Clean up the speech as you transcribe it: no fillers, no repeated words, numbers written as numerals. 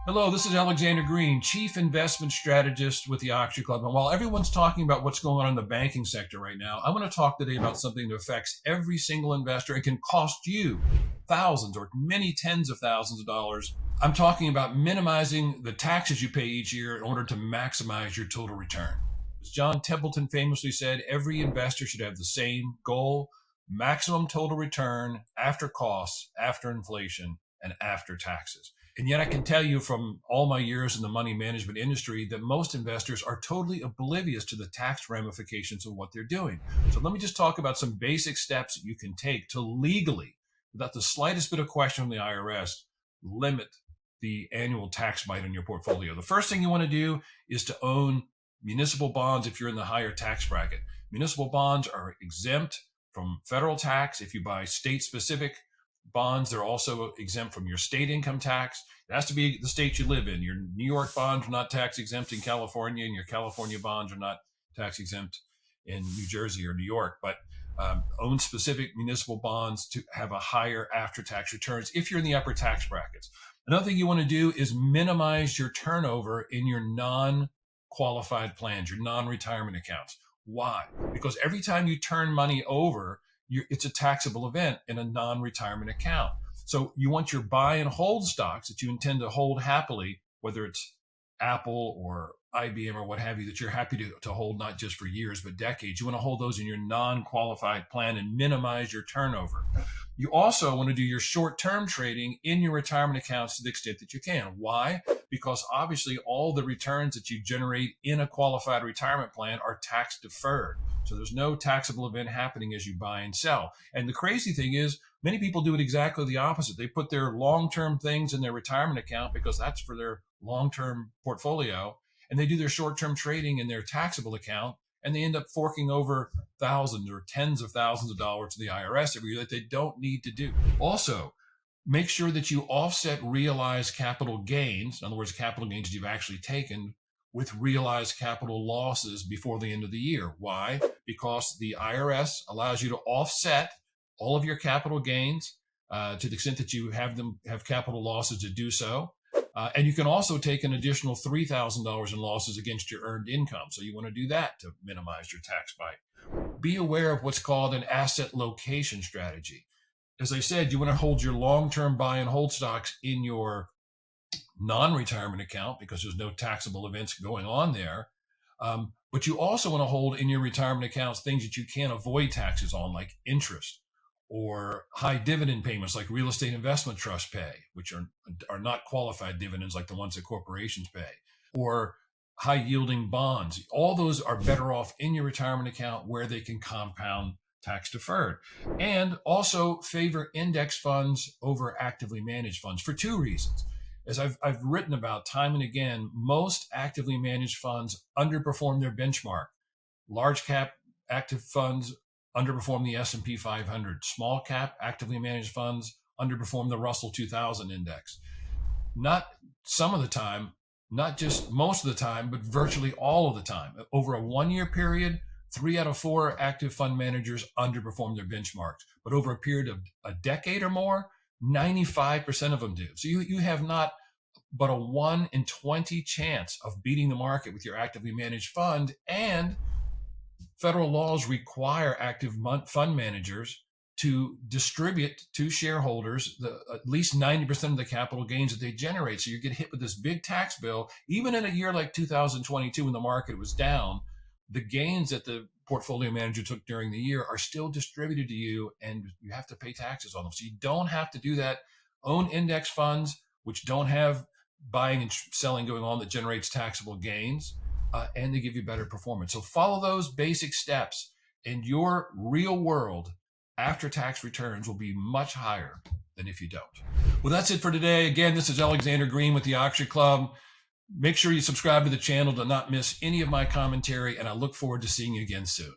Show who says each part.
Speaker 1: Hello, this is Alexander Green, Chief Investment Strategist with the Oxford Club. And while everyone's talking about what's going on in the banking sector right now, I want to talk today about something that affects every single investor and can cost you thousands or many tens of thousands of dollars. I'm talking about minimizing the taxes you pay each year in order to maximize your total return. As John Templeton famously said, every investor should have the same goal: maximum total return after costs, after inflation, and after taxes. And yet I can tell you from all my years in the money management industry that most investors are totally oblivious to the tax ramifications of what they're doing. So let me just talk about some basic steps that you can take to legally, without the slightest bit of question from the IRS, limit the annual tax bite on your portfolio. The first thing you want to do is to own municipal bonds if you're in the higher tax bracket. Municipal bonds are exempt from federal tax. If you buy state-specific bonds, they're also exempt from your state income tax. It has to be the state you live in. Your New York bonds are not tax exempt in California, and your California bonds are not tax exempt in New Jersey or New York. But own specific municipal bonds to have a higher after-tax returns if you're in the upper tax brackets. Another thing you want to do is minimize your turnover in your non-qualified plans, your non-retirement accounts. Why? Because every time you turn money over, it's a taxable event in a non-retirement account. So you want your buy and hold stocks that you intend to hold happily, whether it's Apple or IBM or what have you, that you're happy to hold not just for years, but decades. You want to hold those in your non-qualified plan and minimize your turnover. You also want to do your short-term trading in your retirement accounts to the extent that you can. Why? Because obviously all the returns that you generate in a qualified retirement plan are tax deferred. So there's no taxable event happening as you buy and sell. And the crazy thing is, many people do it exactly the opposite. They put their long-term things in their retirement account because that's for their long-term portfolio, and they do their short-term trading in their taxable account, and they end up forking over thousands or tens of thousands of dollars to the IRS every year that they don't need to do. Also, make sure that you offset realized capital gains, in other words, capital gains you've actually taken, with realized capital losses before the end of the year. Why? Because the IRS allows you to offset all of your capital gains to the extent that you have capital losses to do so. And you can also take an additional $3,000 in losses against your earned income. So you want to do that to minimize your tax bite. Be aware of what's called an asset location strategy. As I said, you want to hold your long-term buy and hold stocks in your non-retirement account because there's no taxable events going on there. But you also want to hold in your retirement accounts things that you can't avoid taxes on, like interest or high dividend payments like real estate investment trusts pay, which are not qualified dividends like the ones that corporations pay, or high yielding bonds. All those are better off in your retirement account where they can compound tax deferred. And also favor index funds over actively managed funds for two reasons. As I've written about time and again, most actively managed funds underperform their benchmark. Large cap active funds underperform the S&P 500. Small cap actively managed funds underperform the Russell 2000 index. Not some of the time, not just most of the time, but virtually all of the time. Over a 1 year period, 3 out of 4 active fund managers underperform their benchmarks. But over a period of a decade or more, 95% of them do. So you have not but a 1 in 20 chance of beating the market with your actively managed fund. And federal laws require active fund managers to distribute to shareholders at least 90% of the capital gains that they generate. So you get hit with this big tax bill. Even in a year like 2022, when the market was down, the gains that the portfolio manager took during the year are still distributed to you, and you have to pay taxes on them. So you don't have to do that. Own index funds, which don't have buying and selling going on that generates taxable gains. And they give you better performance. So follow those basic steps, and your real world after-tax returns will be much higher than if you don't. Well, that's it for today. Again, this is Alexander Green with the Oxford Club. Make sure you subscribe to the channel to not miss any of my commentary, and I look forward to seeing you again soon.